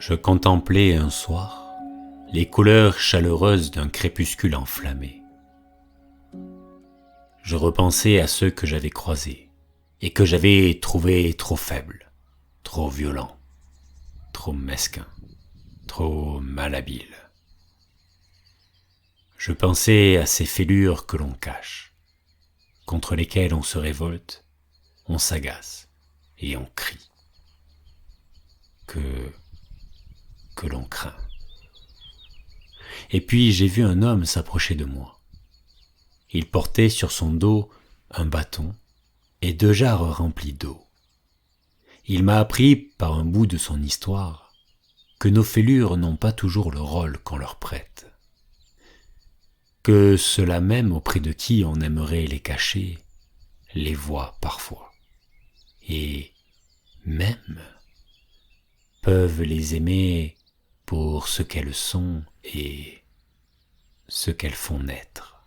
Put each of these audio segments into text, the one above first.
Je contemplais un soir les couleurs chaleureuses d'un crépuscule enflammé. Je repensais à ceux que j'avais croisés et que j'avais trouvés trop faibles, trop violents, trop mesquins, trop malhabiles. Je pensais à ces fêlures que l'on cache, contre lesquelles on se révolte, on s'agace et on crie. Que l'on craint. Et puis j'ai vu un homme s'approcher de moi. Il portait sur son dos un bâton et 2 jarres remplies d'eau. Il m'a appris par un bout de son histoire que nos fêlures n'ont pas toujours le rôle qu'on leur prête, que ceux-là même auprès de qui on aimerait les cacher les voient parfois, et même peuvent les aimer pour ce qu'elles sont et ce qu'elles font naître.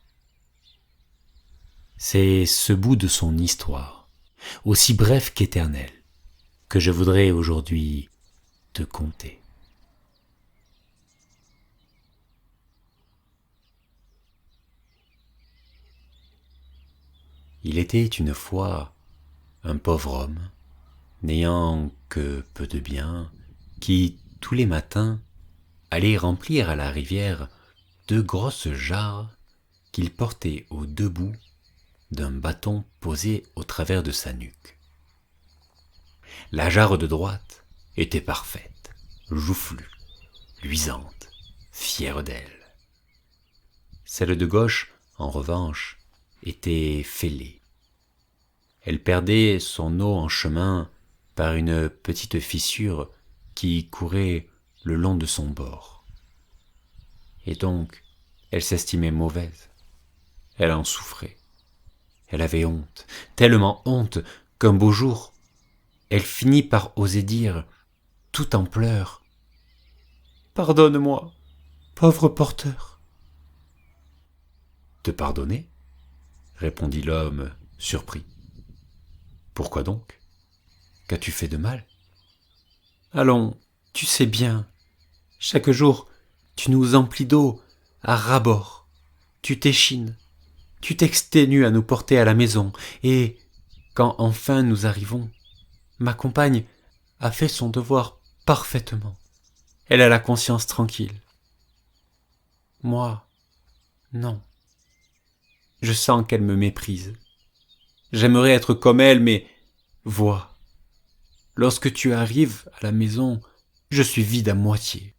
C'est ce bout de son histoire, aussi bref qu'éternel, que je voudrais aujourd'hui te conter. Il était une fois un pauvre homme, n'ayant que peu de biens, qui, tous les matins, allait remplir à la rivière 2 grosses jarres qu'il portait aux 2 bouts d'un bâton posé au travers de sa nuque. La jarre de droite était parfaite, joufflue, luisante, fière d'elle. Celle de gauche, en revanche, était fêlée. Elle perdait son eau en chemin par une petite fissure qui courait le long de son bord. Et donc, elle s'estimait mauvaise. Elle en souffrait. Elle avait honte, tellement honte qu'un beau jour, elle finit par oser dire, tout en pleurs, « Pardonne-moi, pauvre porteur. » « Te pardonner ?» répondit l'homme, surpris. « Pourquoi donc? Qu'as-tu fait de mal? » « Allons, tu sais bien, chaque jour, tu nous emplis d'eau à ras-bord, tu t'échines, tu t'exténues à nous porter à la maison, et, quand enfin nous arrivons, ma compagne a fait son devoir parfaitement. Elle a la conscience tranquille. Moi, non. Je sens qu'elle me méprise. J'aimerais être comme elle, mais vois, lorsque tu arrives à la maison, je suis vide à moitié.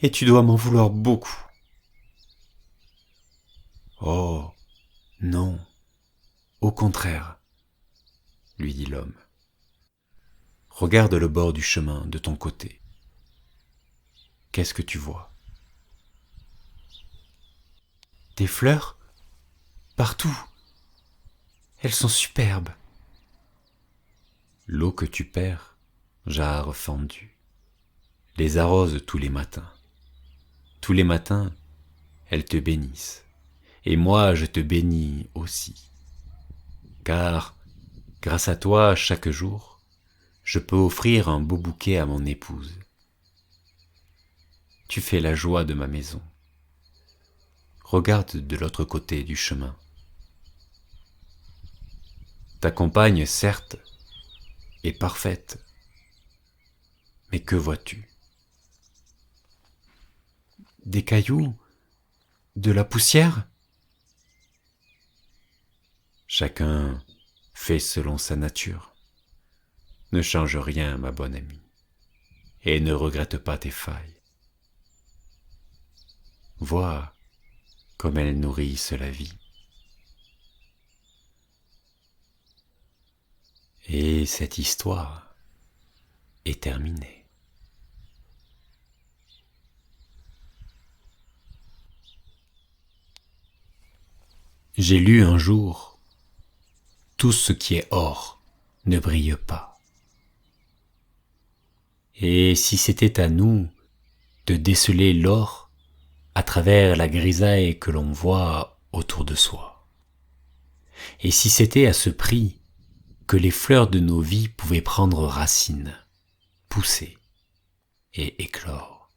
Et tu dois m'en vouloir beaucoup. Oh, non, au contraire, lui dit l'homme. Regarde le bord du chemin de ton côté. Qu'est-ce que tu vois? Des fleurs? Partout. Elles sont superbes. L'eau que tu perds, jarre fendue, les arrose tous les matins. Tous les matins, elles te bénissent. Et moi, je te bénis aussi. Car, grâce à toi, chaque jour, je peux offrir un beau bouquet à mon épouse. Tu fais la joie de ma maison. Regarde de l'autre côté du chemin. Ta compagne, certes, est parfaite, mais que vois-tu? Des cailloux? De la poussière? Chacun fait selon sa nature. Ne change rien, ma bonne amie, et ne regrette pas tes failles. Vois comme elles nourrissent la vie. Et cette histoire est terminée. J'ai lu un jour, tout ce qui est or ne brille pas. Et si c'était à nous de déceler l'or à travers la grisaille que l'on voit autour de soi, et si c'était à ce prix que les fleurs de nos vies pouvaient prendre racine, pousser, et éclore.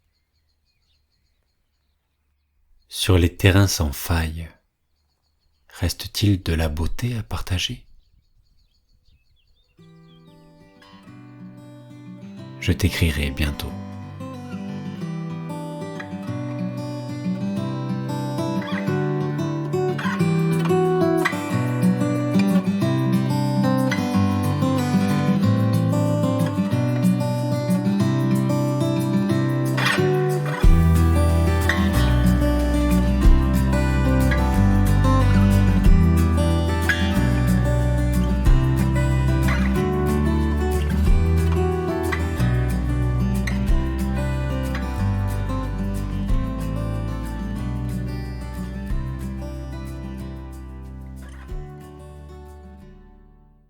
Sur les terrains sans faille, reste-t-il de la beauté à partager? Je t'écrirai bientôt.